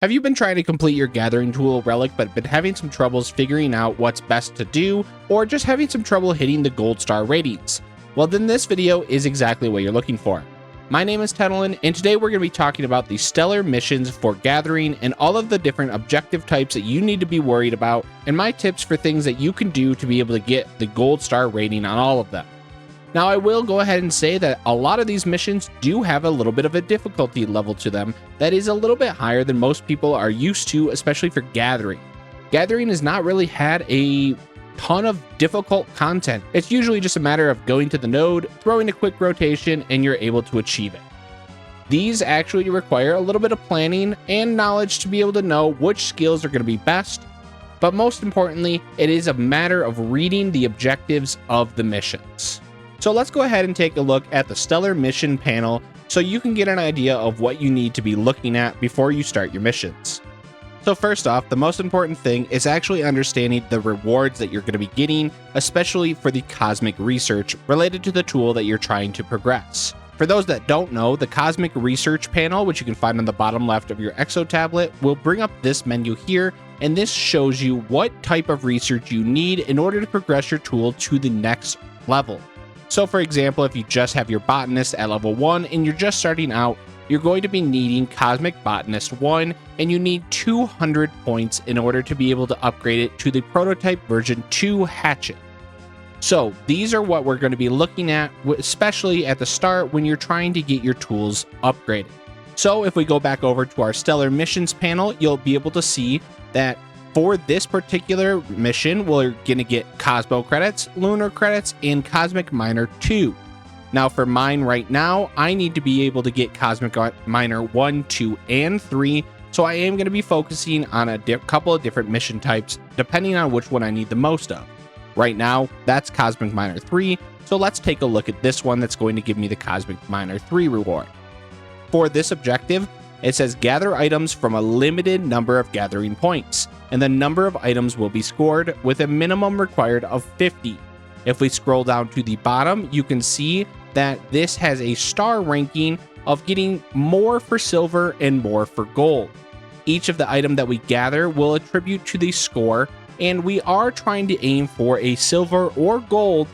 Have you been trying to complete your gathering tool relic but been having some troubles figuring out what's best to do, or just having some trouble hitting the gold star ratings? Well, then this video is exactly what you're looking for. My name is Tenelin, and today we're going to be talking about the stellar missions for gathering and all of the different objective types that you need to be worried about, and my tips for things that you can do to be able to get the gold star rating on all of them. Now, I will go ahead and say that a lot of these missions do have a little bit of a difficulty level to them that is a little bit higher than most people are used to, especially for gathering. Gathering has not really had a ton of difficult content. It's usually just a matter of going to the node, throwing a quick rotation, and you're able to achieve it. These actually require a little bit of planning and knowledge to be able to know which skills are going to be best, but most importantly, it is a matter of reading the objectives of the missions. So let's go ahead and take a look at the Stellar Mission panel so you can get an idea of what you need to be looking at before you start your missions. So first off, the most important thing is actually understanding the rewards that you're going to be getting, especially for the Cosmic Research related to the tool that you're trying to progress. For those that don't know, the Cosmic Research panel, which you can find on the bottom left of your Exo tablet, will bring up this menu here, and this shows you what type of research you need in order to progress your tool to the next level. So for example, if you just have your Botanist at level 1 and you're just starting out, you're going to be needing Cosmic Botanist 1, and you need 200 points in order to be able to upgrade it to the Prototype version 2 hatchet. So these are what we're going to be looking at, especially at the start when you're trying to get your tools upgraded. So if we go back over to our Stellar Missions panel, you'll be able to see that for this particular mission, we're going to get Cosmo credits, Lunar credits, and Cosmic Miner 2. Now for mine right now, I need to be able to get Cosmic Miner 1, 2, and 3, so I am going to be focusing on a couple of different mission types, depending on which one I need the most of. Right now, that's Cosmic Miner 3, so let's take a look at this one that's going to give me the Cosmic Miner 3 reward. For this objective, it says gather items from a limited number of gathering points, and the number of items will be scored with a minimum required of 50. If we scroll down to the bottom, you can see that this has a star ranking of getting more for silver and more for gold. Each of the item that we gather will attribute to the score, and we are trying to aim for a silver or gold,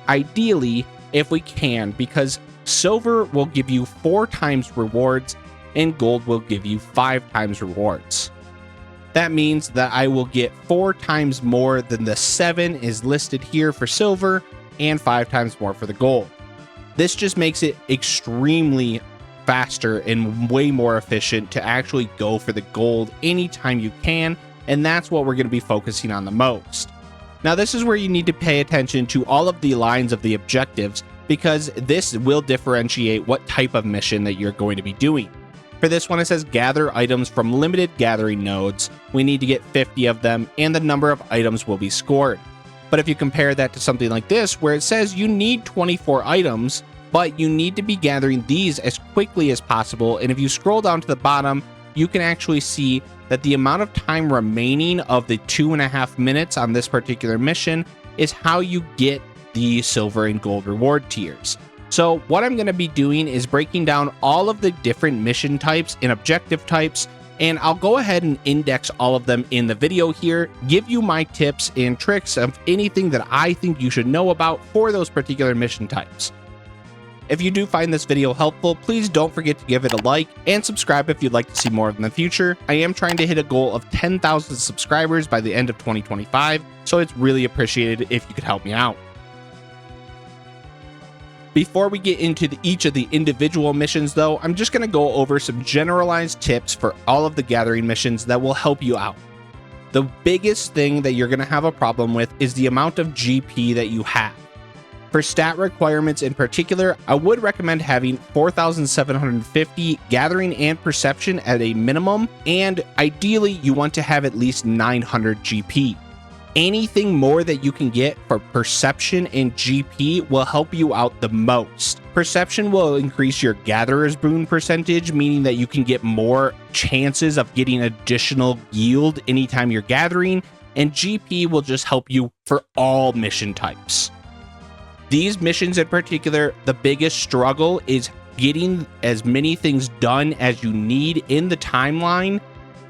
ideally, if we can, because silver will give you 4 times rewards and gold will give you 5 times rewards. That means that I will get 4 times more than the 7 is listed here for silver and 5 times more for the gold. This just makes it extremely faster and way more efficient to actually go for the gold anytime you can, and that's what we're going to be focusing on the most. Now this is where you need to pay attention to all of the lines of the objectives, because this will differentiate what type of mission that you're going to be doing. For this one, it says gather items from limited gathering nodes. We need to get 50 of them, and the number of items will be scored. But if you compare that to something like this, where it says you need 24 items, but you need to be gathering these as quickly as possible, and if you scroll down to the bottom, you can actually see that the amount of time remaining of the 2.5 minutes on this particular mission is how you get the silver and gold reward tiers. So what I'm going to be doing is breaking down all of the different mission types and objective types, and I'll go ahead and index all of them in the video here, give you my tips and tricks of anything that I think you should know about for those particular mission types. If you do find this video helpful, please don't forget to give it a like and subscribe if you'd like to see more in the future. I am trying to hit a goal of 10,000 subscribers by the end of 2025, so it's really appreciated if you could help me out. Before we get into each of the individual missions though, I'm just going to go over some generalized tips for all of the gathering missions that will help you out. The biggest thing that you're going to have a problem with is the amount of GP that you have. For stat requirements in particular, I would recommend having 4,750 gathering and perception at a minimum, and ideally you want to have at least 900 GP. Anything more that you can get for perception and GP will help you out the most. Perception will increase your gatherer's boon percentage, meaning that you can get more chances of getting additional yield anytime you're gathering, and GP will just help you for all mission types. These missions in particular, the biggest struggle is getting as many things done as you need in the timeline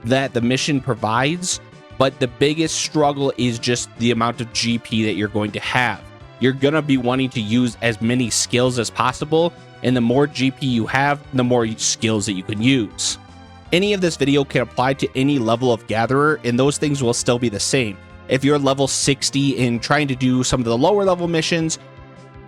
that the mission provides, but the biggest struggle is just the amount of GP that you're going to have. You're going to be wanting to use as many skills as possible, and the more GP you have, the more skills that you can use. Any of this video can apply to any level of gatherer, and those things will still be the same. If you're level 60 and trying to do some of the lower level missions,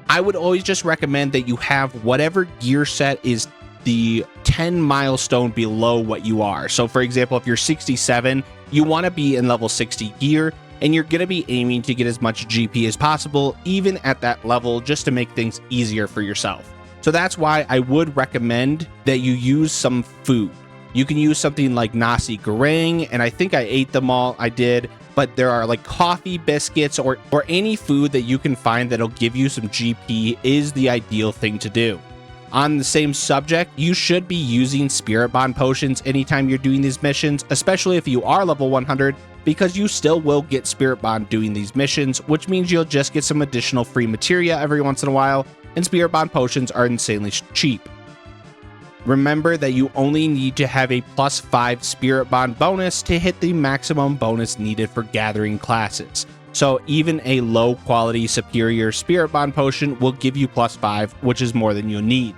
I would always just recommend that you have whatever gear set is the 10 milestone below what you are. So for example, if you're 67, you want to be in level 60 gear, and you're going to be aiming to get as much GP as possible, even at that level, just to make things easier for yourself. So that's why I would recommend that you use some food. You can use something like nasi goreng, and I think I ate them all. I did, but there are like coffee, biscuits, or any food that you can find that'll give you some GP is the ideal thing to do. On the same subject, you should be using spirit bond potions anytime you're doing these missions, especially if you are level 100, because you still will get spirit bond doing these missions, which means you'll just get some additional free materia every once in a while, and spirit bond potions are insanely cheap. Remember that you only need to have a +5 spirit bond bonus to hit the maximum bonus needed for gathering classes. So even a low quality superior spirit bond potion will give you +5, which is more than you'll need.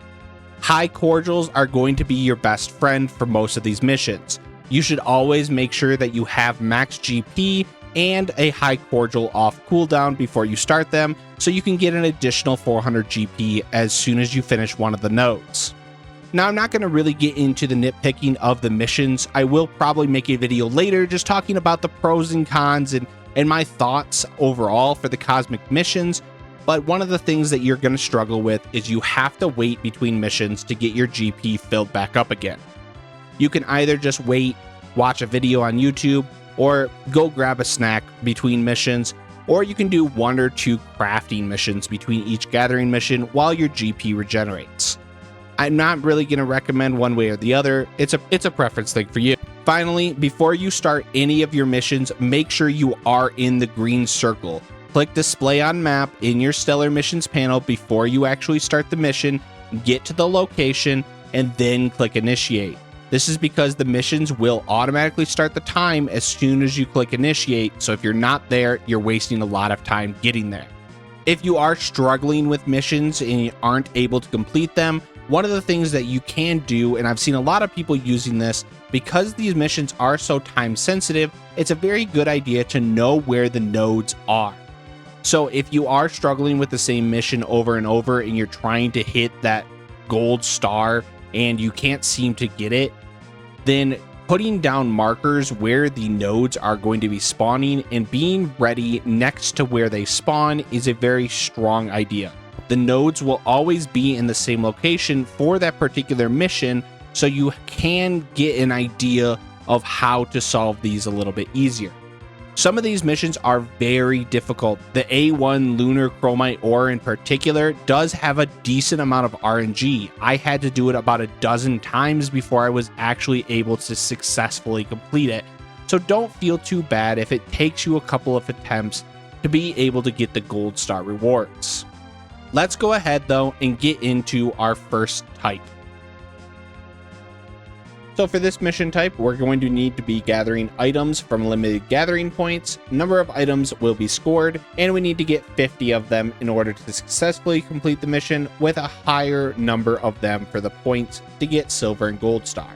High cordials are going to be your best friend for most of these missions. You should always make sure that you have max GP and a high cordial off cooldown before you start them, so you can get an additional 400 GP as soon as you finish one of the nodes. Now, I'm not going to really get into the nitpicking of the missions. I will probably make a video later just talking about the pros and cons and my thoughts overall for the cosmic missions, but one of the things that you're going to struggle with is you have to wait between missions to get your GP filled back up again. You can either just wait, watch a video on YouTube, or go grab a snack between missions, or you can do 1 or 2 crafting missions between each gathering mission while your GP regenerates. I'm not really going to recommend one way or the other. It's a preference thing for you. Finally, before you start any of your missions, make sure you are in the green circle. Click display on map in your stellar missions panel before you actually start the mission, get to the location, and then click initiate. This is because the missions will automatically start the time as soon as you click initiate, so if you're not there, you're wasting a lot of time getting there. If you are struggling with missions and you aren't able to complete them, one of the things that you can do, and I've seen a lot of people using this, because these missions are so time sensitive, it's a very good idea to know where the nodes are. So if you are struggling with the same mission over and over and you're trying to hit that gold star and you can't seem to get it, then putting down markers where the nodes are going to be spawning and being ready next to where they spawn is a very strong idea. The nodes will always be in the same location for that particular mission, so you can get an idea of how to solve these a little bit easier. Some of these missions are very difficult. The A1 lunar chromite ore in particular does have a decent amount of RNG. I had to do it about a dozen times before I was actually able to successfully complete it. So don't feel too bad if it takes you a couple of attempts to be able to get the gold star rewards. Let's go ahead though and get into our first type. So for this mission type, we're going to need to be gathering items from limited gathering points. Number of items will be scored, and we need to get 50 of them in order to successfully complete the mission with a higher number of them for the points to get silver and gold star.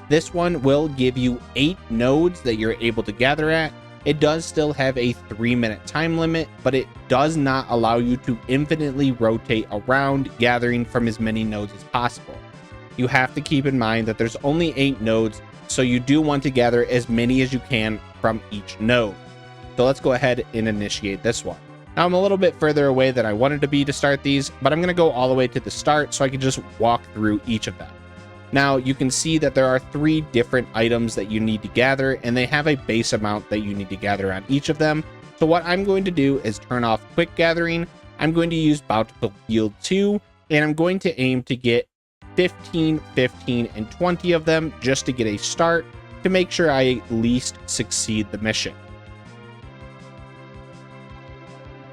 This one will give you 8 nodes that you're able to gather at. It does still have a 3-minute time limit, but it does not allow you to infinitely rotate around gathering from as many nodes as possible. You have to keep in mind that there's only 8 nodes, so you do want to gather as many as you can from each node. So let's go ahead and initiate this one. Now I'm a little bit further away than I wanted to be to start these, but I'm going to go all the way to the start so I can just walk through each of them. Now you can see that there are 3 different items that you need to gather, and they have a base amount that you need to gather on each of them. So what I'm going to do is turn off quick gathering. I'm going to use bountiful yield 2, and I'm going to aim to get 15, 15, and 20 of them just to get a start to make sure I at least succeed the mission.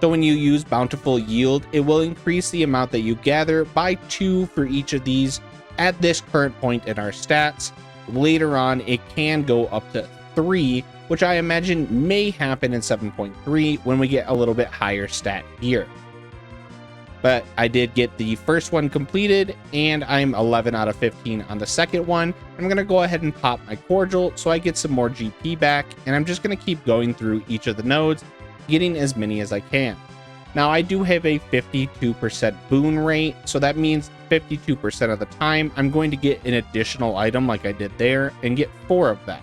So when you use bountiful yield, it will increase the amount that you gather by 2 for each of these at this current point in our stats. Later on, it can go up to 3, which I imagine may happen in 7.3 when we get a little bit higher stat gear. But I did get the first one completed, and I'm 11 out of 15 on the second one. I'm going to go ahead and pop my cordial so I get some more GP back, and I'm just going to keep going through each of the nodes, getting as many as I can. Now, I do have a 52% boon rate, so that means 52% of the time I'm going to get an additional item like I did there and get 4 of them.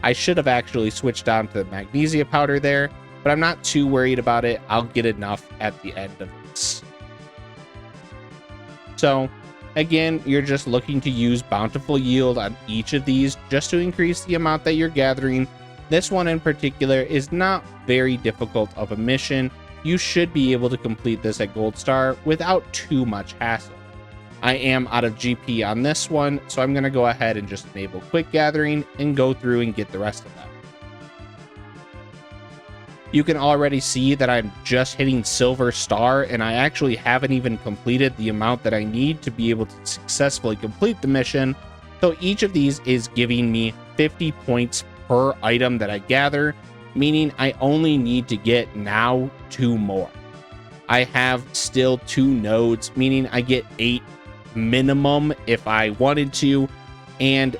I should have actually switched down to the magnesia powder there, but I'm not too worried about it. I'll get enough at the end of this. So again, you're just looking to use bountiful yield on each of these just to increase the amount that you're gathering. This one in particular is not very difficult of a mission. You should be able to complete this at Gold Star without too much hassle. I am out of GP on this one, so I'm going to go ahead and just enable quick gathering and go through and get the rest of them. You can already see that I'm just hitting Silver Star, and I actually haven't even completed the amount that I need to be able to successfully complete the mission. So each of these is giving me 50 points per item that I gather, meaning I only need to get now 2 more. I have still 2 nodes, meaning I get 8 minimum if I wanted to, and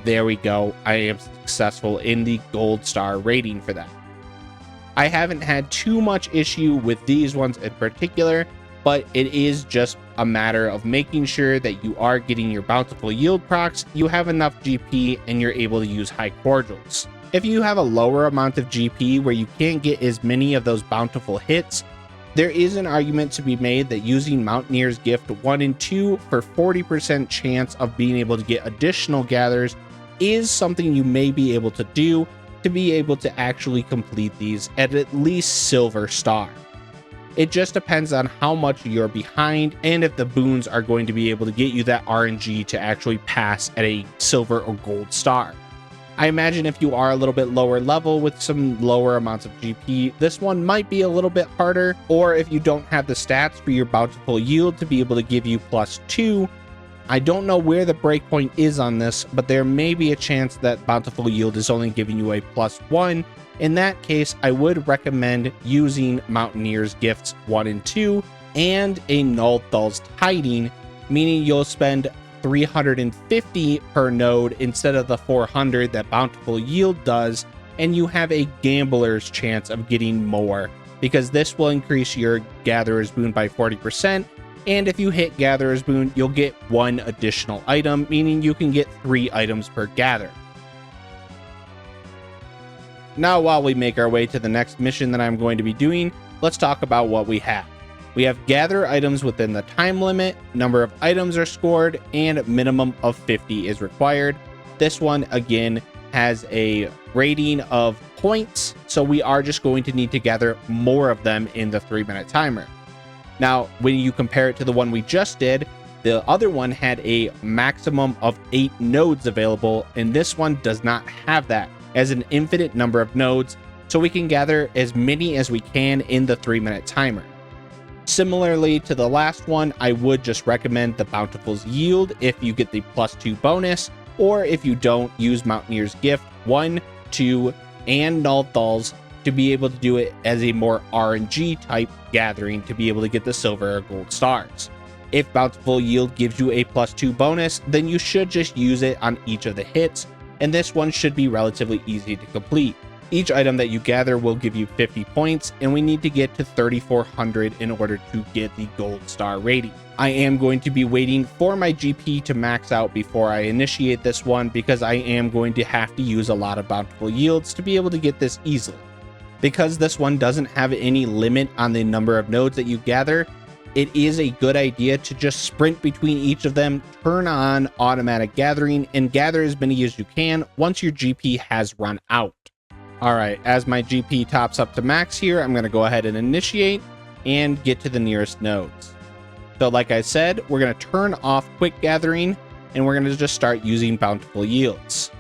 there we go. I am successful in the Gold Star rating for that. I haven't had too much issue with these ones in particular, but it is just a matter of making sure that you are getting your bountiful yield procs, you have enough GP, and you're able to use high cordials. If you have a lower amount of GP where you can't get as many of those bountiful hits, there is an argument to be made that using Mountaineer's Gift 1 and 2 for 40% chance of being able to get additional gathers is something you may be able to do to be able to actually complete these at least Silver Star. It just depends on how much you're behind and if the boons are going to be able to get you that RNG to actually pass at a Silver or Gold Star. I imagine if you are a little bit lower level with some lower amounts of GP, this one might be a little bit harder, or if you don't have the stats for your bountiful yield to be able to give you +2, I don't know where the breakpoint is on this, but there may be a chance that bountiful yield is only giving you a +1. In that case, I would recommend using Mountaineer's Gifts 1 and 2 and a Nulthal's Tiding, meaning you'll spend 350 per node instead of the 400 that bountiful yield does, and you have a gambler's chance of getting more, because this will increase your gatherer's boon by 40%. And if you hit Gatherer's Boon, you'll get 1 additional item, meaning you can get 3 items per gather. Now, while we make our way to the next mission that I'm going to be doing, let's talk about what we have. We have gather items within the time limit, number of items are scored, and minimum of 50 is required. This one, again, has a rating of points, so we are just going to need to gather more of them in the 3-minute timer. Now, when you compare it to the one we just did, the other one had a maximum of 8 nodes available, and this one does not have that, as an infinite number of nodes, so we can gather as many as we can in the 3-minute timer. Similarly to the last one, I would just recommend the Bountiful's Yield if you get the +2 bonus, or if you don't, use Mountaineer's Gift 1, 2, and Nulthal's to be able to do it as a more RNG type gathering to be able to get the Silver or Gold Stars. If Bountiful Yield gives you a +2 bonus, then you should just use it on each of the hits, and this one should be relatively easy to complete. Each item that you gather will give you 50 points, and we need to get to 3,400 in order to get the Gold Star rating. I am going to be waiting for my GP to max out before I initiate this one, because I am going to have to use a lot of Bountiful Yields to be able to get this easily. Because this one doesn't have any limit on the number of nodes that you gather, it is a good idea to just sprint between each of them, turn on automatic gathering, and gather as many as you can once your GP has run out. Alright, as my GP tops up to max here, I'm going to go ahead and initiate and get to the nearest nodes. So like I said, we're going to turn off quick gathering, and we're going to just start using bountiful yields.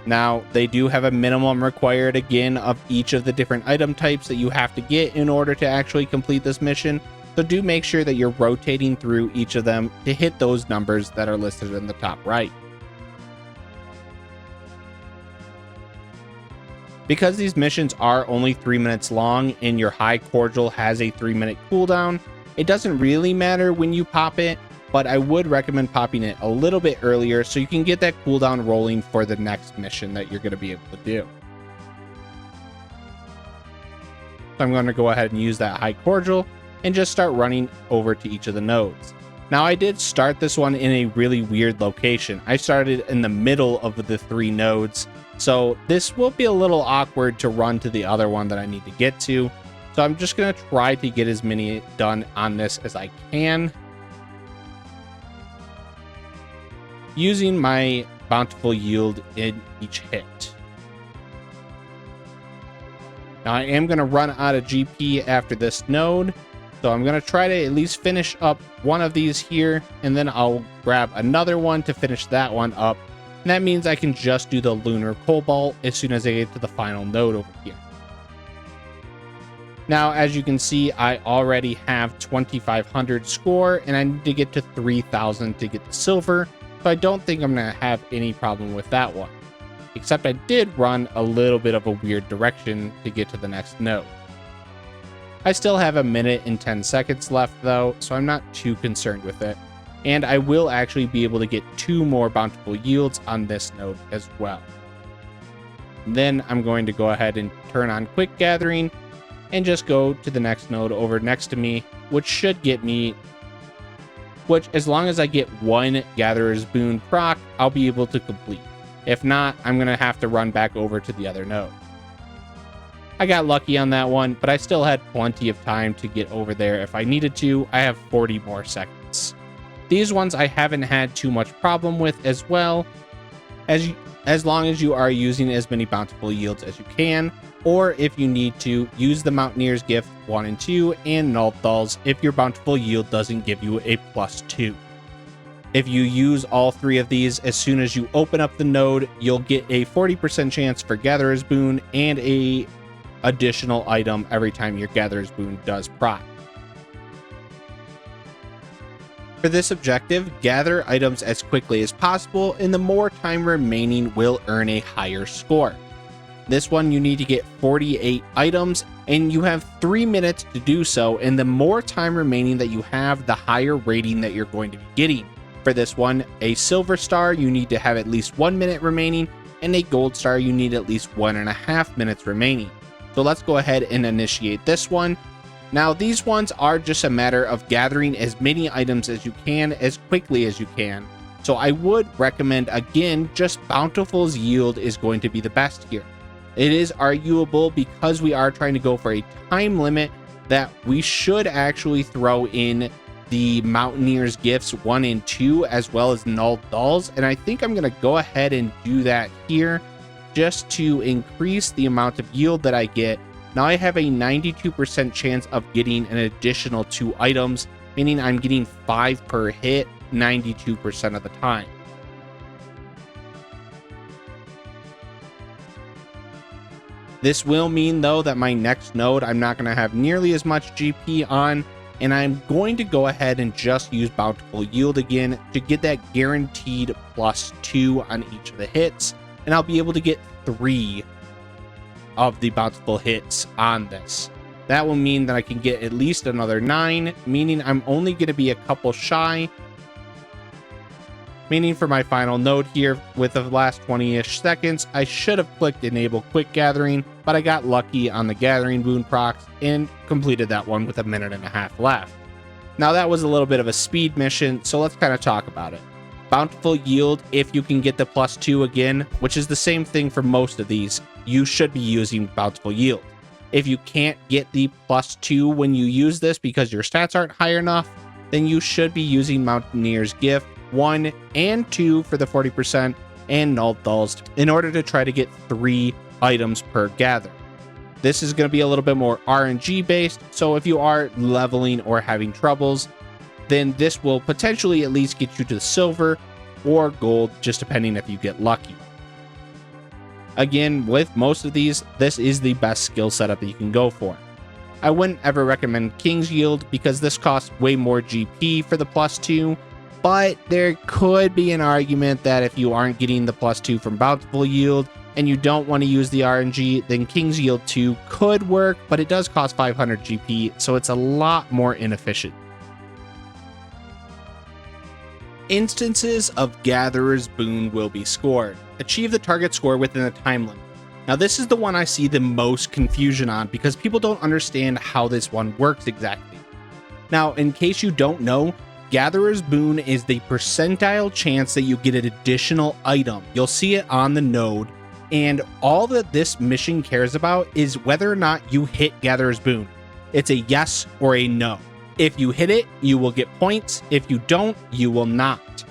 Now, they do have a minimum required again of each of the different item types that you have to get in order to actually complete this mission. So do make sure that you're rotating through each of them to hit those numbers that are listed in the top right. Because these missions are only 3 minutes long and your high cordial has a 3-minute cooldown, it doesn't really matter when you pop it, but I would recommend popping it a little bit earlier so you can get that cooldown rolling for the next mission that you're going to be able to do. So I'm going to go ahead and use that high cordial and just start running over to each of the nodes. Now I did start this one in a really weird location. I started in the middle of the 3 nodes, so this will be a little awkward to run to the other one that I need to get to. So I'm just going to try to get as many done on this as I can, using my bountiful yield in each hit. Now I am going to run out of GP after this node, so I'm going to try to at least finish up one of these here, and then I'll grab another one to finish that one up. And that means I can just do the lunar cobalt as soon as I get to the final node over here. Now, as you can see, I already have 2,500 score, and I need to get to 3,000 to get the silver, so I don't think I'm going to have any problem with that one. Except I did run a little bit of a weird direction to get to the next node. I still have 1 minute and 10 seconds left though, so I'm not too concerned with it. And I will actually be able to get 2 more bountiful yields on this node as well. Then I'm going to go ahead and turn on quick gathering and just go to the next node over next to me, which should get me, as long as I get 1 Gatherer's Boon proc, I'll be able to complete. If not, I'm going to have to run back over to the other node. I got lucky on that one, but I still had plenty of time to get over there if I needed to. I have 40 more seconds. These ones I haven't had too much problem with as well, as long as you are using as many bountiful yields as you can, or if you need to, use the Mountaineer's Gift 1 and 2 and Nulthals if your bountiful yield doesn't give you a +2. If you use all 3 of these, as soon as you open up the node, you'll get a 40% chance for Gatherer's Boon and a additional item every time your Gatherer's Boon does proc. For this objective, gather items as quickly as possible, and the more time remaining will earn a higher score. This one you need to get 48 items, and you have 3 minutes to do so, and the more time remaining that you have, the higher rating that you're going to be getting. For this one, a silver star, you need to have at least 1 minute remaining, and a gold star, you need at least 1.5 minutes remaining. So let's go ahead and initiate this one. Now, these ones are just a matter of gathering as many items as you can, as quickly as you can. So I would recommend, again, just Bountiful's yield is going to be the best here. It is arguable, because we are trying to go for a time limit, that we should actually throw in the Mountaineer's Gifts 1 and 2 as well as Nulthals, and I think I'm going to go ahead and do that here just to increase the amount of yield that I get. Now I have a 92% chance of getting an additional 2 items, meaning I'm getting 5 per hit 92% of the time. This will mean though that my next node I'm not going to have nearly as much GP on, and I'm going to go ahead and just use Bountiful Yield again to get that guaranteed +2 on each of the hits, and I'll be able to get 3 of the bountiful hits on this. That will mean that I can get at least another 9, meaning I'm only going to be a couple shy, meaning for my final node here, with the last 20-ish seconds, I should have clicked Enable Quick Gathering, but I got lucky on the Gathering Boon procs and completed that one with 1.5 minutes left. Now that was a little bit of a speed mission, so let's kind of talk about it. Bountiful Yield, if you can get the +2 again, which is the same thing for most of these, you should be using Bountiful Yield. If you can't get the +2 when you use this because your stats aren't high enough, then you should be using Mountaineer's Gift 1 and 2 for the 40% and Nulthals in order to try to get 3 items per gather. This is going to be a little bit more RNG based, so if you are leveling or having troubles, then this will potentially at least get you to silver or gold, just depending if you get lucky. Again, with most of these, this is the best skill setup that you can go for. I wouldn't ever recommend King's Yield because this costs way more GP for the +2, but there could be an argument that if you aren't getting the +2 from Bountiful Yield, and you don't want to use the RNG, then King's Yield 2 could work, but it does cost 500 GP, so it's a lot more inefficient. Instances of Gatherer's Boon will be scored. Achieve the target score within a time limit. Now this is the one I see the most confusion on because people don't understand how this one works exactly. Now, in case you don't know, Gatherer's Boon is the percentile chance that you get an additional item. You'll see it on the node, and all that this mission cares about is whether or not you hit Gatherer's Boon. It's a yes or a no. If you hit it, you will get points. If you don't, you will not.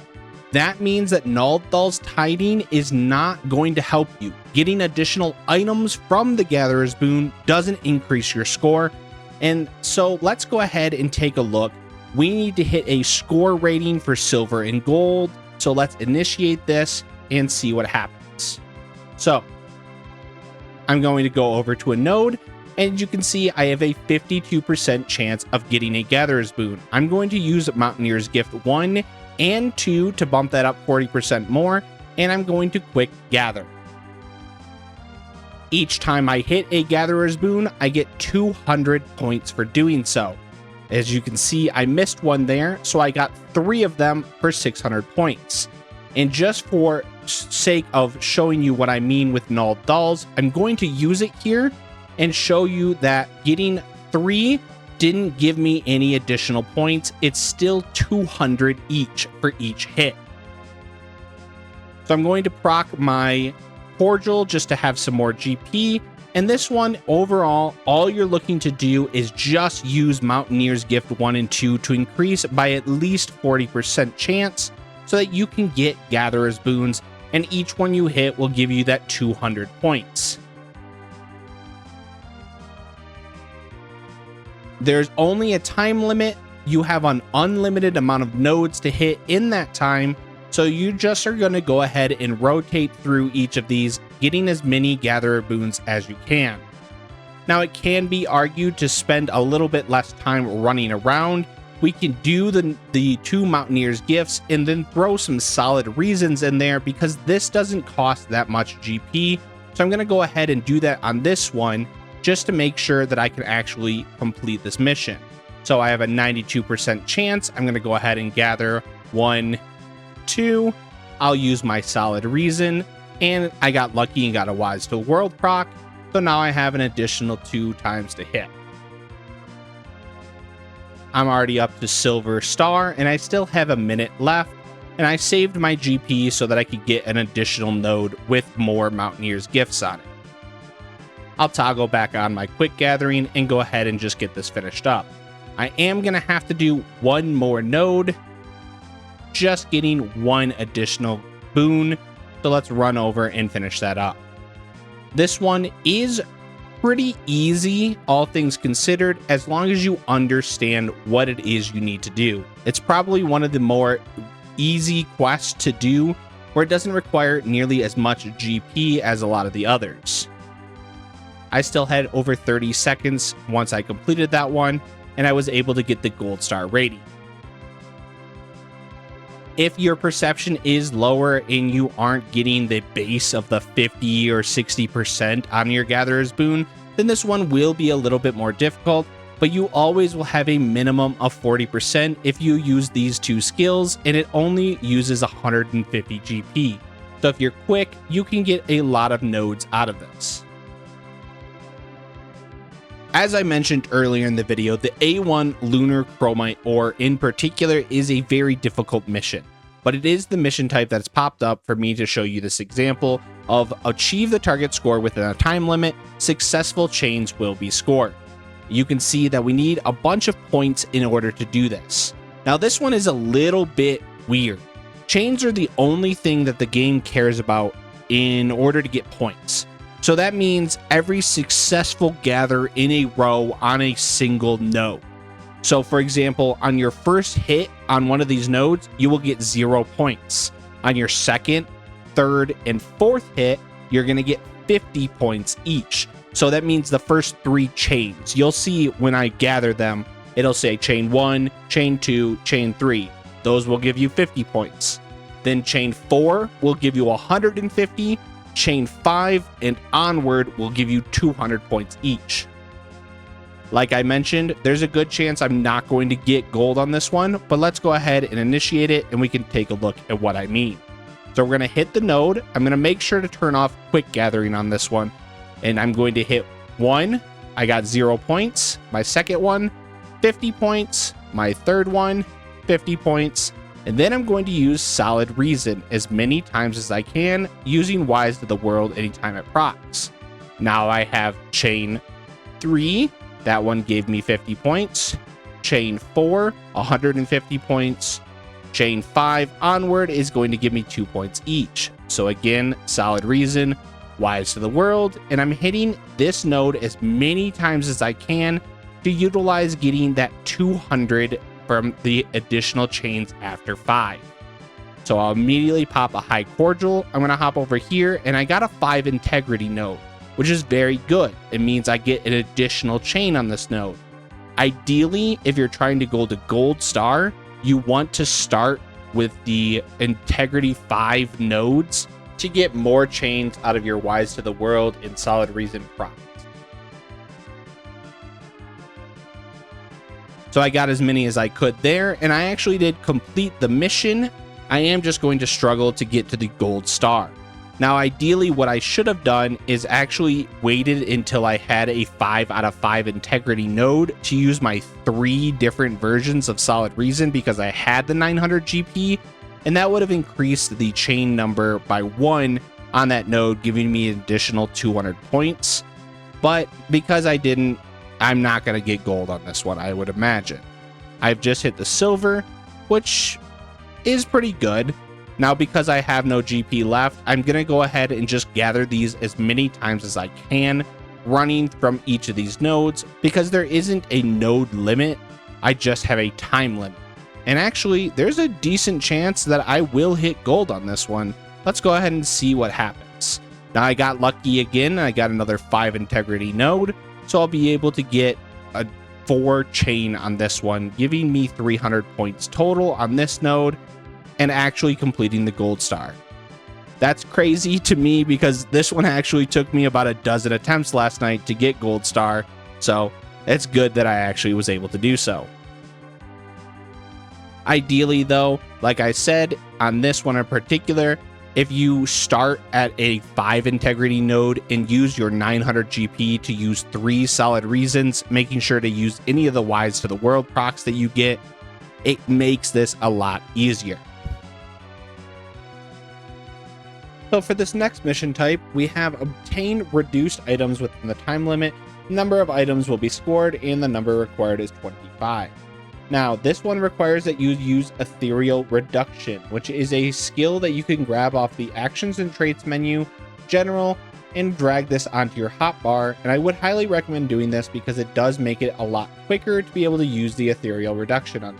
That means that Naldal's Tiding is not going to help you. Getting additional items from the Gatherer's Boon doesn't increase your score. And so let's go ahead and take a look. We need to hit a score rating for silver and gold. So let's initiate this and see what happens. So I'm going to go over to a node, and you can see I have a 52% chance of getting a Gatherer's Boon. I'm going to use Mountaineer's Gift 1 and 2 to bump that up 40% more, and I'm going to quick gather. Each time I hit a Gatherer's Boon, I get 200 points for doing so. As you can see, I missed one there, so I got 3 of them for 600 points. And just for sake of showing you what I mean with Naldal's, I'm going to use it here and show you that getting 3 didn't give me any additional points. It's still 200 each for each hit. So I'm going to proc my Cordial just to have some more GP. And this one, overall, all you're looking to do is just use Mountaineer's Gift 1 and 2 to increase by at least 40% chance so that you can get Gatherer's Boons, and each one you hit will give you that 200 points. There's only a time limit. You have an unlimited amount of nodes to hit in that time, so you just are going to go ahead and rotate through each of these, getting as many Gatherer Boons as you can. Now, it can be argued to spend a little bit less time running around. We can do the 2 Mountaineer's Gifts and then throw some solid reasons in there because this doesn't cost that much GP. So I'm going to go ahead and do that on this one just to make sure that I can actually complete this mission. So I have a 92% chance. I'm going to go ahead and gather 1, 2. I'll use my solid reason, and I got lucky and got a Wise to World proc. So now I have an additional 2 times to hit. I'm already up to Silver Star, and I still have a minute left, and I saved my GP so that I could get an additional node with more Mountaineer's Gifts on it. I'll toggle back on my quick gathering and go ahead and just get this finished up. I am going to have to do 1 more node, just getting 1 additional boon, so let's run over and finish that up. This one is pretty easy, all things considered, as long as you understand what it is you need to do. It's probably one of the more easy quests to do, where it doesn't require nearly as much GP as a lot of the others. I still had over 30 seconds once I completed that one, and I was able to get the gold star rating. If your perception is lower and you aren't getting the base of the 50 or 60% on your Gatherer's Boon, then this one will be a little bit more difficult, but you always will have a minimum of 40% if you use these 2 skills, and it only uses 150 GP. So if you're quick, you can get a lot of nodes out of this. As I mentioned earlier in the video, the A1 Lunar Chromite ore in particular is a very difficult mission, but it is the mission type that's popped up for me to show you this example of achieve the target score within a time limit, successful chains will be scored. You can see that we need a bunch of points in order to do this. Now this one is a little bit weird. Chains are the only thing that the game cares about in order to get points. So that means every successful gather in a row on a single node. So for example, on your first hit on one of these nodes, you will get 0 points. On your second, third, and fourth hit, you're going to get 50 points each. So that means the first 3 chains. You'll see when I gather them, it'll say chain 1, chain 2, chain 3. Those will give you 50 points. Then chain 4 will give you 150. chain 5 and onward will give you 200 points each. Like I mentioned, there's a good chance I'm not going to get gold on this one, but let's go ahead and initiate it and we can take a look at what I mean. So we're going to hit the node. I'm going to make sure to turn off quick gathering on this one, and I'm going to hit 1. I got 0 points. My second one, 50 points. My third one, 50 points. And then I'm going to use Solid Reason as many times as I can, using Wise to the World anytime it procs. Now I have chain 3. That one gave me 50 points. Chain 4, 150 points. Chain 5 onward is going to give me 2 points each. So again, Solid Reason, Wise to the World, and I'm hitting this node as many times as I can to utilize getting that 200 from the additional chains after 5. So I'll immediately pop a High Cordial. I'm going to hop over here, and I got a 5 Integrity node, which is very good. It means I get an additional chain on this node. Ideally, if you're trying to go to Gold Star, you want to start with the Integrity 5 nodes to get more chains out of your Wise to the World and Solid Reason procs. So I got as many as I could there, and I actually did complete the mission. I am just going to struggle to get to the Gold Star. Now, ideally, what I should have done is actually waited until I had a 5 out of 5 Integrity node to use my 3 different versions of Solid Reason, because I had the 900 GP, and that would have increased the chain number by 1 on that node, giving me an additional 200 points. But because I didn't, I'm not going to get gold on this one, I would imagine. I've just hit the silver, which is pretty good. Now, because I have no GP left, I'm going to go ahead and just gather these as many times as I can, running from each of these nodes, because there isn't a node limit, I just have a time limit. And actually, there's a decent chance that I will hit gold on this one. Let's go ahead and see what happens. Now, I got lucky again, I got another 5 Integrity node, so I'll be able to get a 4 chain on this one, giving me 300 points total on this node, and actually completing the Gold Star. That's crazy to me, because this one actually took me about a dozen attempts last night to get Gold Star, so it's good that I actually was able to do so. Ideally though, like I said, on this one in particular, if you start at a 5 Integrity node and use your 900 GP to use 3 Solid Reasons, making sure to use any of the Wise to the World procs that you get, it makes this a lot easier. So for this next mission type, we have obtain reduced items within the time limit. The number of items will be scored, and the number required is 25. Now, this one requires that you use Aetherial Reduction, which is a skill that you can grab off the Actions and Traits menu, General, and drag this onto your hotbar. And I would highly recommend doing this because it does make it a lot quicker to be able to use the Aetherial Reduction on.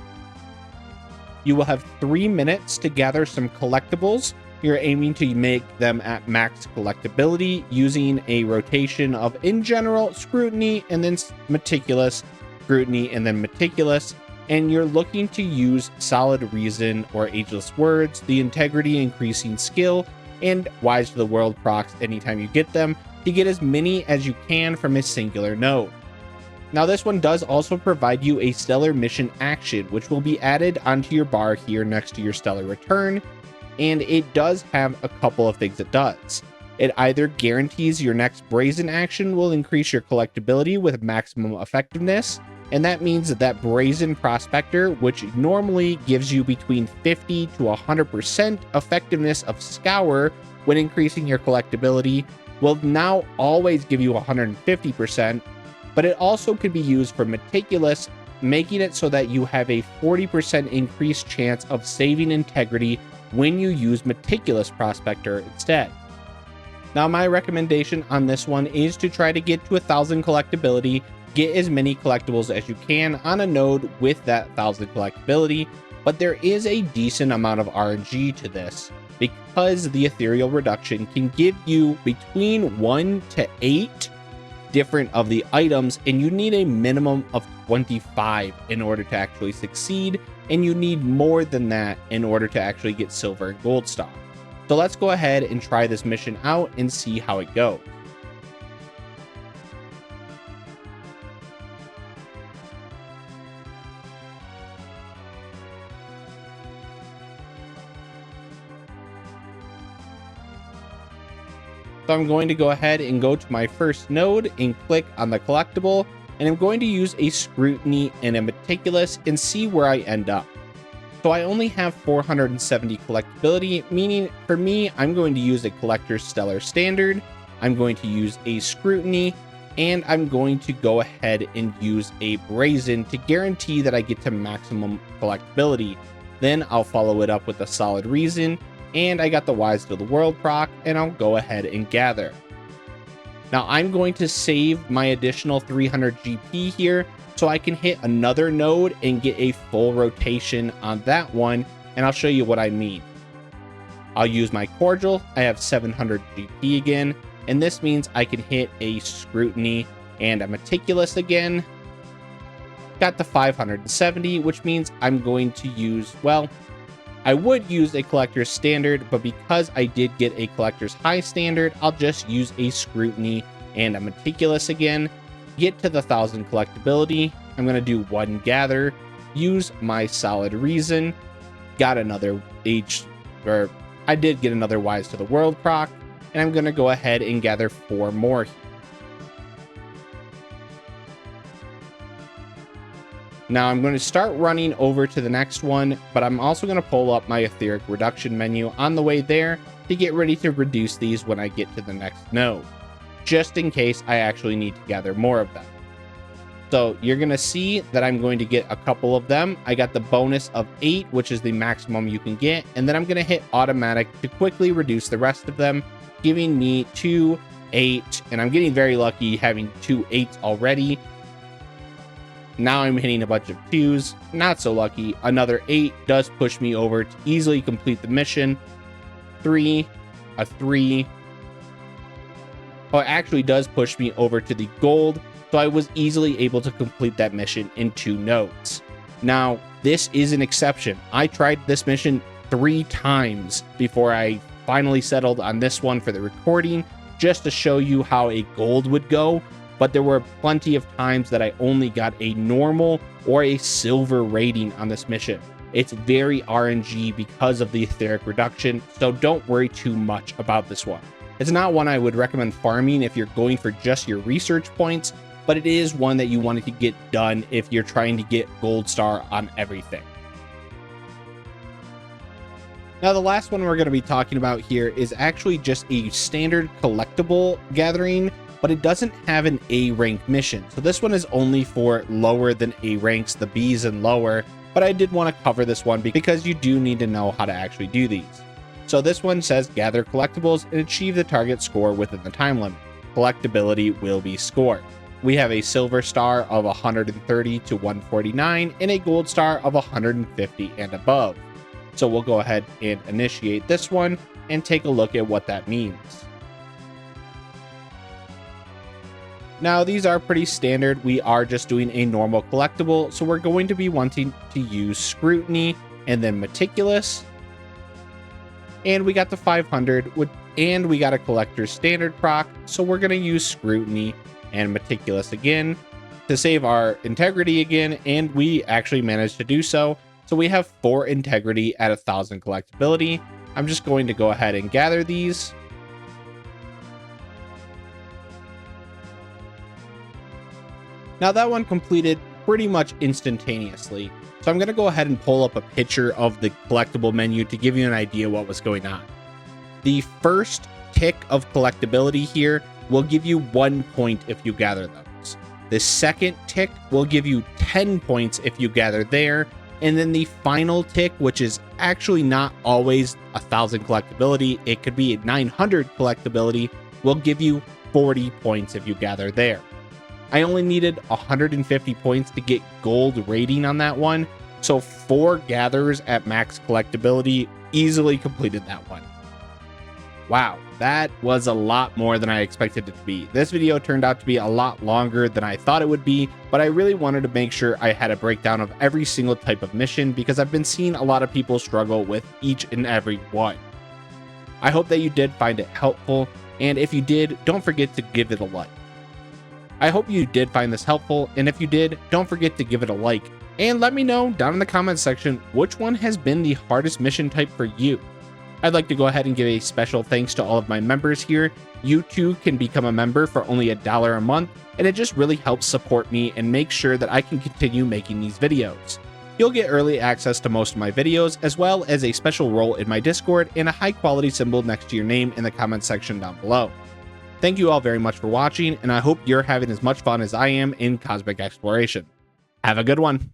You will have 3 minutes to gather some collectibles. You're aiming to make them at max collectability using a rotation of in general, scrutiny, and then meticulous, scrutiny, and then meticulous. And you're looking to use Solid Reason or Ageless Words, the Integrity Increasing skill, and Wise to the World procs anytime you get them, to get as many as you can from a singular node. Now, this one does also provide you a Stellar Mission action, which will be added onto your bar here next to your Stellar Return. And it does have a couple of things it does. It either guarantees your next Brazen action will increase your collectability with maximum effectiveness, and that means that Brazen Prospector, which normally gives you between 50 to 100% effectiveness of Scour when increasing your collectability, will now always give you 150%, but it also could be used for Meticulous, making it so that you have a 40% increased chance of saving integrity when you use Meticulous Prospector instead. Now, my recommendation on this one is to try to get to 1,000 collectability, get as many collectibles as you can on a node with that 1,000 collectability, but there is a decent amount of RNG to this, because the Aetherial Reduction can give you between 1 to 8 different of the items, and you need a minimum of 25 in order to actually succeed, and you need more than that in order to actually get Silver and Gold Star. So let's go ahead and try this mission out and see how it goes. So I'm going to go ahead and go to my first node and click on the collectible, and I'm going to use a scrutiny and a meticulous and see where I end up. So I only have 470 collectability, meaning for me, I'm going to use a collector's stellar standard, I'm going to use a scrutiny, and I'm going to go ahead and use a brazen to guarantee that I get to maximum collectability. Then I'll follow it up with a solid reason, and I got the Wise to the World proc, and I'll go ahead and gather. Now I'm going to save my additional 300 GP here so I can hit another node and get a full rotation on that one, and I'll show you what I mean. I'll use my cordial, I have 700 GP again, and this means I can hit a scrutiny and a meticulous again. Got the 570, which means I'm going to use, well, I would use a collector's standard, but because I did get a collector's high standard, I'll just use a scrutiny and a meticulous again. Get to the 1000 collectability. I'm going to do one gather, use my solid reason, got another I did get another Wise to the World proc, and I'm going to go ahead and gather 4 more here. Now I'm going to start running over to the next one, but I'm also going to pull up my Aetherial Reduction menu on the way there to get ready to reduce these when I get to the next node, just in case I actually need to gather more of them. So you're going to see that I'm going to get a couple of them. I got the bonus of 8, which is the maximum you can get, and then I'm going to hit automatic to quickly reduce the rest of them, giving me 2, 8, and I'm getting very lucky having 2 8s already. Now I'm hitting a bunch of 2s, not so lucky. Another 8 does push me over to easily complete the mission. 3, a 3. Oh, it actually does push me over to the gold, so I was easily able to complete that mission in 2 nodes. Now, this is an exception. I tried this mission 3 times before I finally settled on this one for the recording, just to show you how a gold would go. But there were plenty of times that I only got a normal or a silver rating on this mission. It's very RNG because of the Aetherial Reduction, so don't worry too much about this one. It's not one I would recommend farming if you're going for just your research points, but it is one that you wanted to get done if you're trying to get gold star on everything. Now, the last one we're going to be talking about here is actually just a standard collectible gathering, but it doesn't have an A rank mission. So this one is only for lower than A ranks, the Bs and lower, but I did want to cover this one because you do need to know how to actually do these. So this one says gather collectibles and achieve the target score within the time limit. Collectability will be scored. We have a silver star of 130 to 149 and a gold star of 150 and above. So we'll go ahead and initiate this one and take a look at what that means. Now, these are pretty standard. We are just doing a normal collectible, so we're going to be wanting to use scrutiny and then meticulous. And we got the 500, and we got a collector's standard proc, so we're going to use scrutiny and meticulous again to save our integrity again, and we actually managed to do so. So we have 4 integrity at 1000 collectability. I'm just going to go ahead and gather these. Now that one completed pretty much instantaneously. So I'm going to go ahead and pull up a picture of the collectible menu to give you an idea what was going on. The first tick of collectability here will give you 1 point if you gather those. The second tick will give you 10 points if you gather there. And then the final tick, which is actually not always 1000 collectability, it could be 900 collectability, will give you 40 points if you gather there. I only needed 150 points to get gold rating on that one, so 4 gatherers at max collectability easily completed that one. Wow, that was a lot more than I expected it to be. This video turned out to be a lot longer than I thought it would be, but I really wanted to make sure I had a breakdown of every single type of mission because I've been seeing a lot of people struggle with each and every one. I hope that you did find it helpful, and if you did, don't forget to give it a like. I hope you did find this helpful, and if you did, don't forget to give it a like, and let me know down in the comments section which one has been the hardest mission type for you. I'd like to go ahead and give a special thanks to all of my members here. You too can become a member for only $1 a month, and it just really helps support me and make sure that I can continue making these videos. You'll get early access to most of my videos, as well as a special role in my Discord and a high quality symbol next to your name in the comments section down below. Thank you all very much for watching, and I hope you're having as much fun as I am in cosmic exploration. Have a good one.